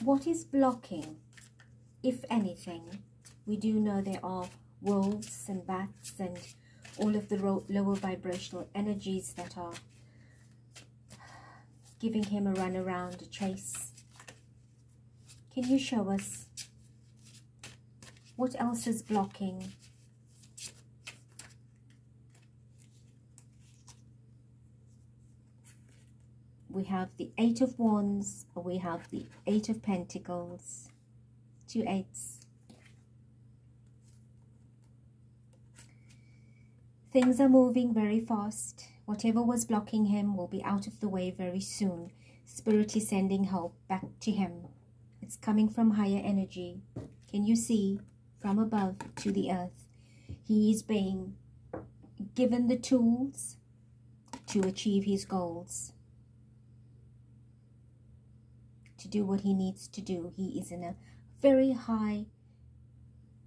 what is blocking, if anything? We do know there are wolves and bats and all of the lower vibrational energies that are giving him a run around, a chase. Can you show us what else is blocking? We have the Eight of Wands, or we have the Eight of Pentacles, 2 eights. Things are moving very fast. Whatever was blocking him will be out of the way very soon. Spirit is sending help back to him. It's coming from higher energy. Can you see? From above to the earth. He is being given the tools to achieve his goals, to do what he needs to do. He is in a very high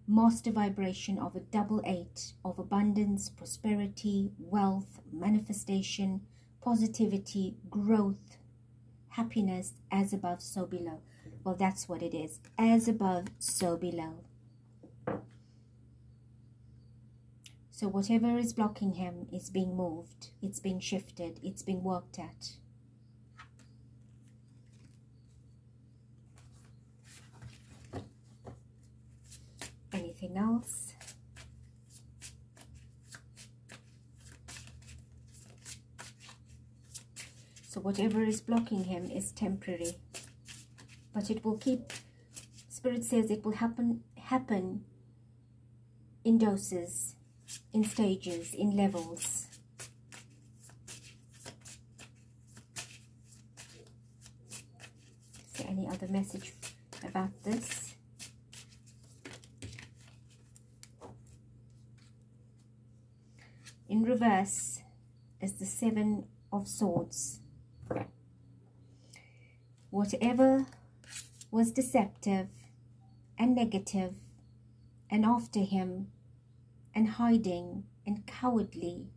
master vibration of a double 8 of abundance, prosperity, wealth, manifestation, positivity, growth, happiness, as above, so below. Well, that's what it is. As above, so below. So whatever is blocking him is being moved. It's being shifted. It's being worked at. Anything else? So whatever is blocking him is temporary, but it will keep, Spirit says it will happen in doses, in stages, in levels. Is there any other message about this? In reverse is the 7 of Swords. Whatever was deceptive and negative and after him and hiding and cowardly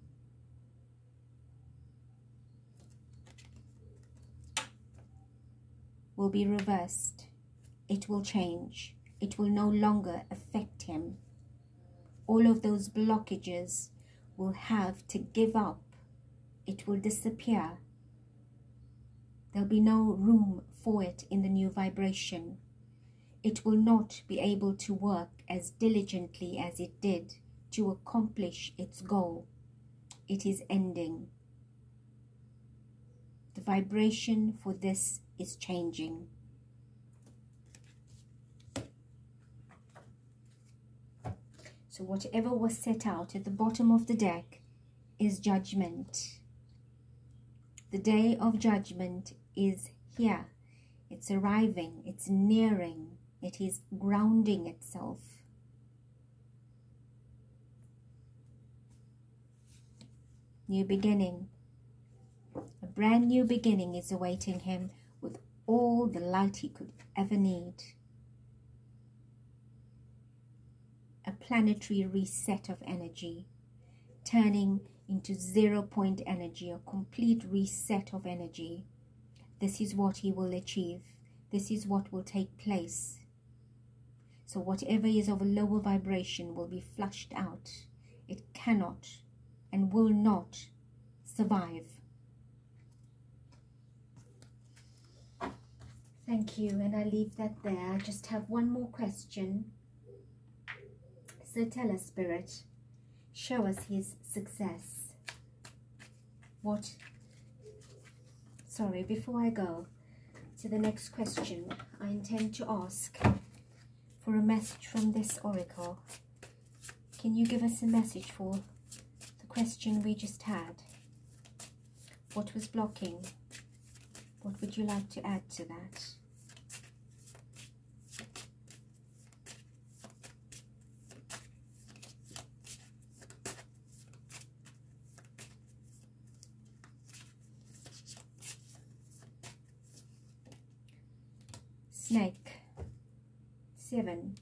will be reversed. It will change. It will no longer affect him. All of those blockages will have to give up. It will disappear. There'll be no room for it in the new vibration. It will not be able to work as diligently as it did to accomplish its goal. It is ending. The vibration for this is changing. So whatever was set out at the bottom of the deck is judgment. The day of judgment is here. It's arriving. It's nearing. It is grounding itself. New beginning. A brand new beginning is awaiting him with all the light he could ever need. A planetary reset of energy, turning into 0 point energy, a complete reset of energy. This is what he will achieve. This is what will take place. So whatever is of a lower vibration will be flushed out. It cannot and will not survive. Thank you, and I leave that there. I just have one more question. So tell us, Spirit, show us his success. Sorry, before I go to the next question, I intend to ask for a message from this oracle. Can you give us a message for the question we just had? What was blocking What would you like to add to that? Snake. 7.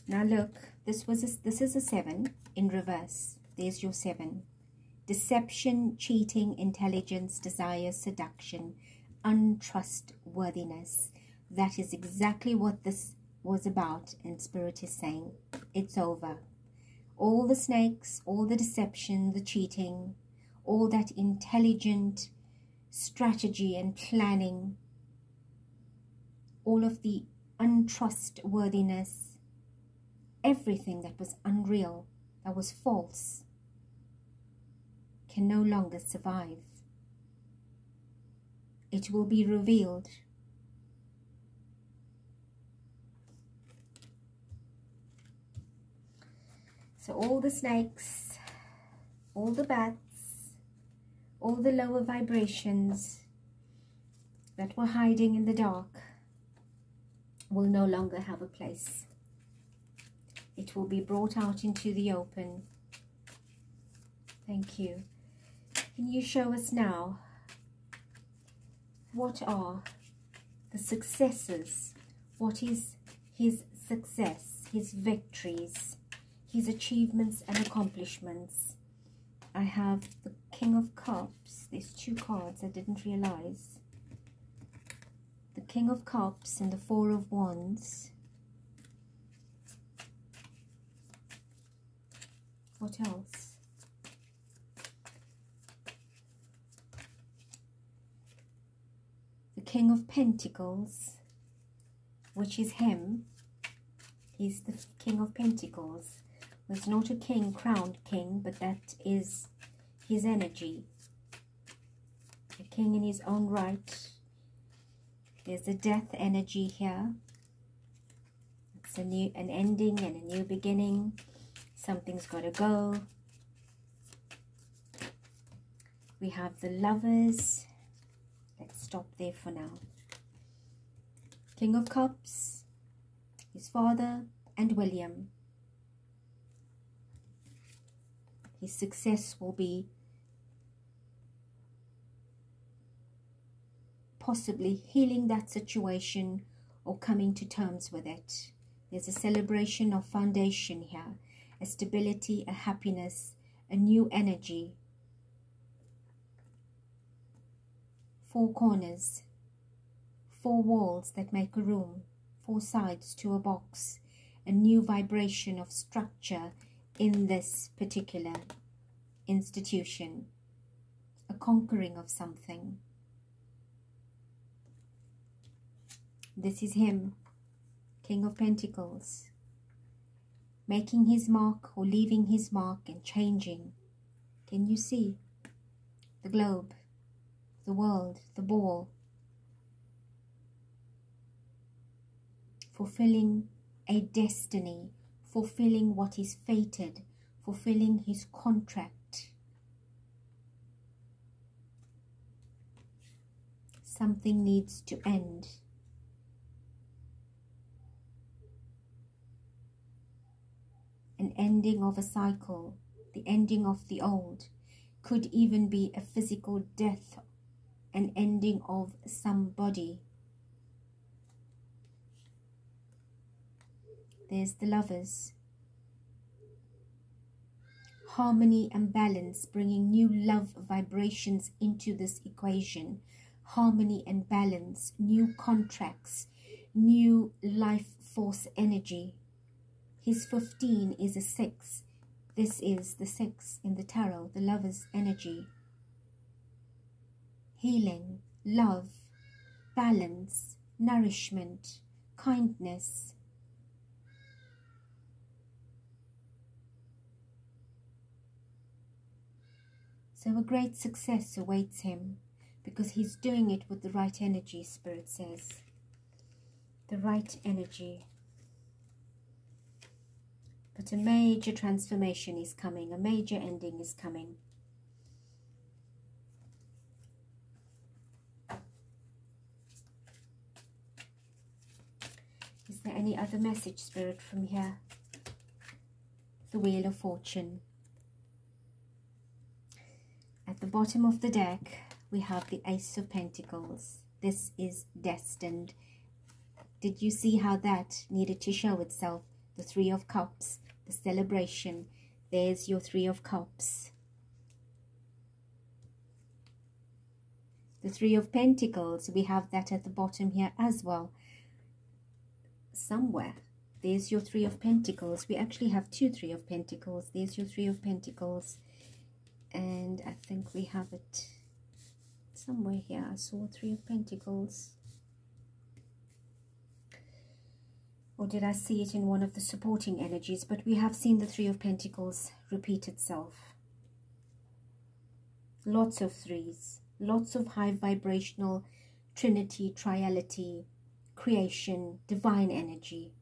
Now look, this is a 7 in reverse. There's your 7. Deception, cheating, intelligence, desire, seduction, untrustworthiness. That is exactly what this was about, and Spirit is saying it's over. All the snakes, all the deception, the cheating, all that intelligent strategy and planning, all of the untrustworthiness, everything that was unreal, that was false, can no longer survive. It will be revealed. So all the snakes, all the bats, all the lower vibrations that were hiding in the dark will no longer have a place. It will be brought out into the open. Thank you. Can you show us now what are the successes? What is his success, his victories, his achievements and accomplishments? I have the King of Cups. There's 2 cards I didn't realize. The King of Cups and the 4 of Wands. What else? The King of Pentacles, which is him. He's the King of Pentacles. There's not a king, crowned king, but that is his energy. A king in his own right. There's a death energy here. It's an ending and a new beginning. Something's got to go. We have the Lovers. Let's stop there for now. King of Cups, his father, and William. His success will be possibly healing that situation or coming to terms with it. There's a celebration of foundation here, a stability, a happiness, a new energy. 4 corners, 4 walls that make a room, 4 sides to a box, a new vibration of structure in this particular institution, a conquering of something. This is him, King of Pentacles, making his mark or leaving his mark and changing. Can you see? The globe, the world, the ball. Fulfilling a destiny, fulfilling what is fated, fulfilling his contract. Something needs to end. An ending of a cycle, the ending of the old. Could even be a physical death, an ending of somebody. There's the Lovers. Harmony and balance, bringing new love vibrations into this equation. Harmony and balance, new contracts, new life force energy. His 15 is a 6. This is the 6 in the tarot, the Lover's energy. Healing, love, balance, nourishment, kindness. So a great success awaits him because he's doing it with the right energy, Spirit says. The right energy. But a major transformation is coming. A major ending is coming. there any other message, Spirit, from here? The Wheel of Fortune. At the bottom of the deck, we have the Ace of Pentacles. This is destined. Did you see how that needed to show itself? The Three of Cups, the celebration. There's your Three of Cups. The Three of Pentacles, we have that at the bottom here as well. Somewhere. There's your Three of Pentacles. We actually have two Three of Pentacles. There's your Three of Pentacles. And I think we have it somewhere here. I saw Three of Pentacles. Or did I see it in one of the supporting energies? But we have seen the Three of Pentacles repeat itself. Lots of threes. Lots of high vibrational trinity, triality, creation, divine energy.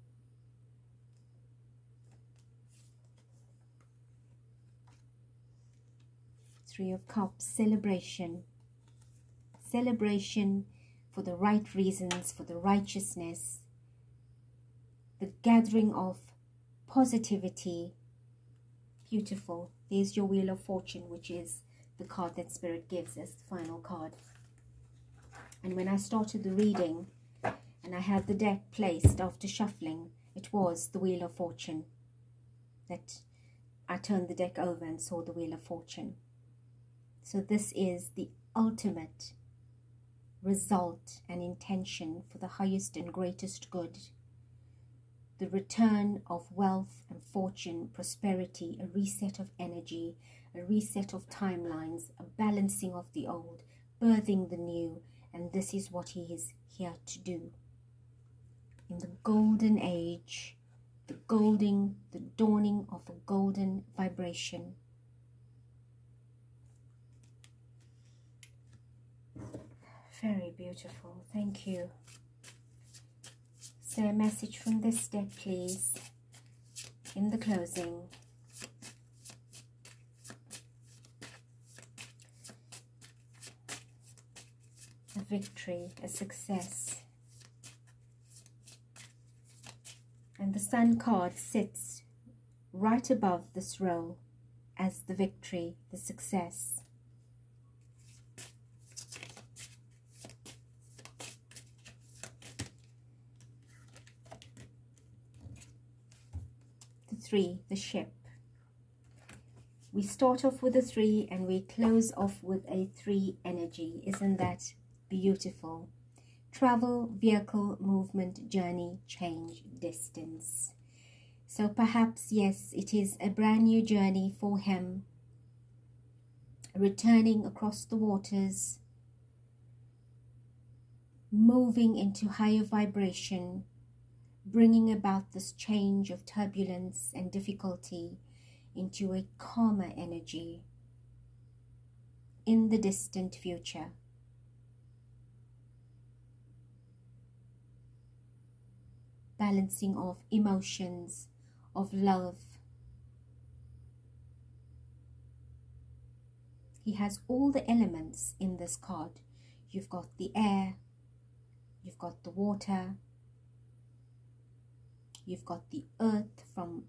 Three of Cups, celebration. Celebration for the right reasons, for the righteousness. The gathering of positivity. Beautiful. There's your Wheel of Fortune, which is the card that Spirit gives us, the final card. And when I started the reading and I had the deck placed after shuffling, it was the Wheel of Fortune. That I turned the deck over and saw the Wheel of Fortune. So this is the ultimate result and intention for the highest and greatest good. The return of wealth and fortune, prosperity, a reset of energy, a reset of timelines, a balancing of the old, birthing the new, and this is what he is here to do. In the golden age, the dawning of a golden vibration. Very beautiful. Thank you. Say a message from this deck, please, in the closing. A victory, a success. And the Sun card sits right above this row as the victory, the success. Three, the ship. We start off with a 3 and we close off with a 3 energy. Isn't that beautiful? Travel, vehicle, movement, journey, change, distance. So perhaps, yes, it is a brand new journey for him. Returning across the waters. Moving into higher vibration. Bringing about this change of turbulence and difficulty into a calmer energy in the distant future. Balancing of emotions, of love. He has all the elements in this card. You've got the air, you've got the water, you've got the earth from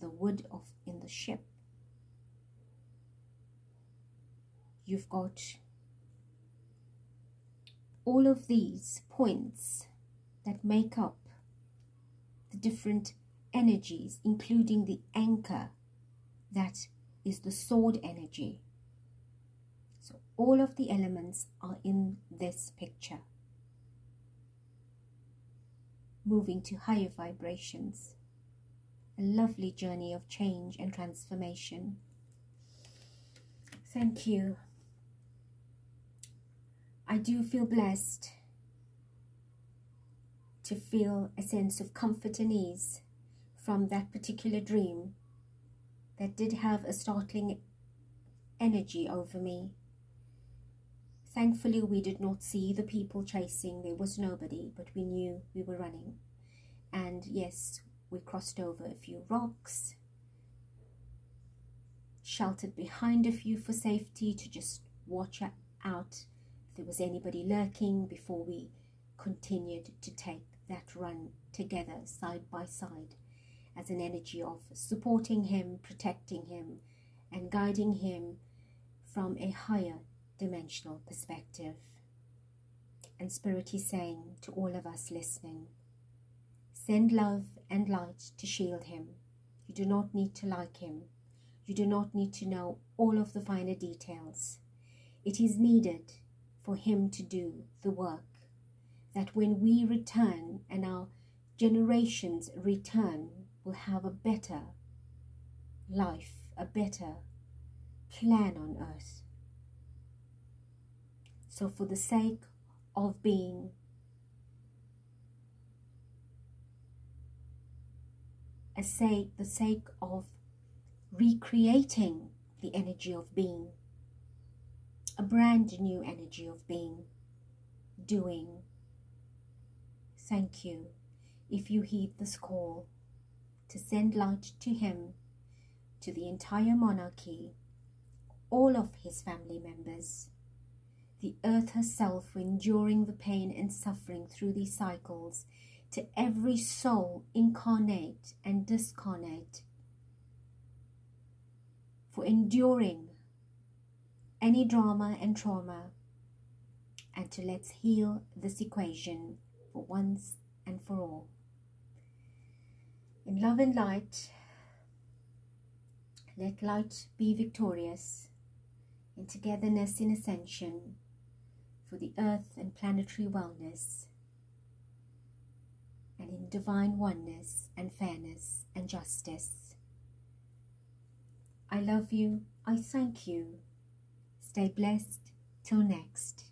the wood in the ship. You've got all of these points that make up the different energies, including the anchor that is the sword energy. So all of the elements are in this picture. Moving to higher vibrations. A lovely journey of change and transformation. Thank you. I do feel blessed to feel a sense of comfort and ease from that particular dream that did have a startling energy over me. Thankfully, we did not see the people chasing. There was nobody, but we knew we were running. And yes, we crossed over a few rocks, sheltered behind a few for safety to just watch out if there was anybody lurking before we continued to take that run together side by side as an energy of supporting him, protecting him, and guiding him from a higher dimensional perspective. And Spirit is saying to all of us listening, send love and light to shield him. You do not need to like him. You do not need to know all of the finer details. It is needed for him to do the work, that when we return and our generations return, we'll have a better life, a better plan on earth. So for the sake of being the sake of recreating the energy of being, a brand new energy of being, doing. Thank you if you heed this call to send light to him, to the entire monarchy, all of his family members, the earth herself for enduring the pain and suffering through these cycles, to every soul incarnate and discarnate, for enduring any drama and trauma, and to let's heal this equation for once and for all. In love and light, let light be victorious, in togetherness in ascension, for the earth and planetary wellness, and in divine oneness and fairness and justice. I love you. I thank you. Stay blessed. Till next.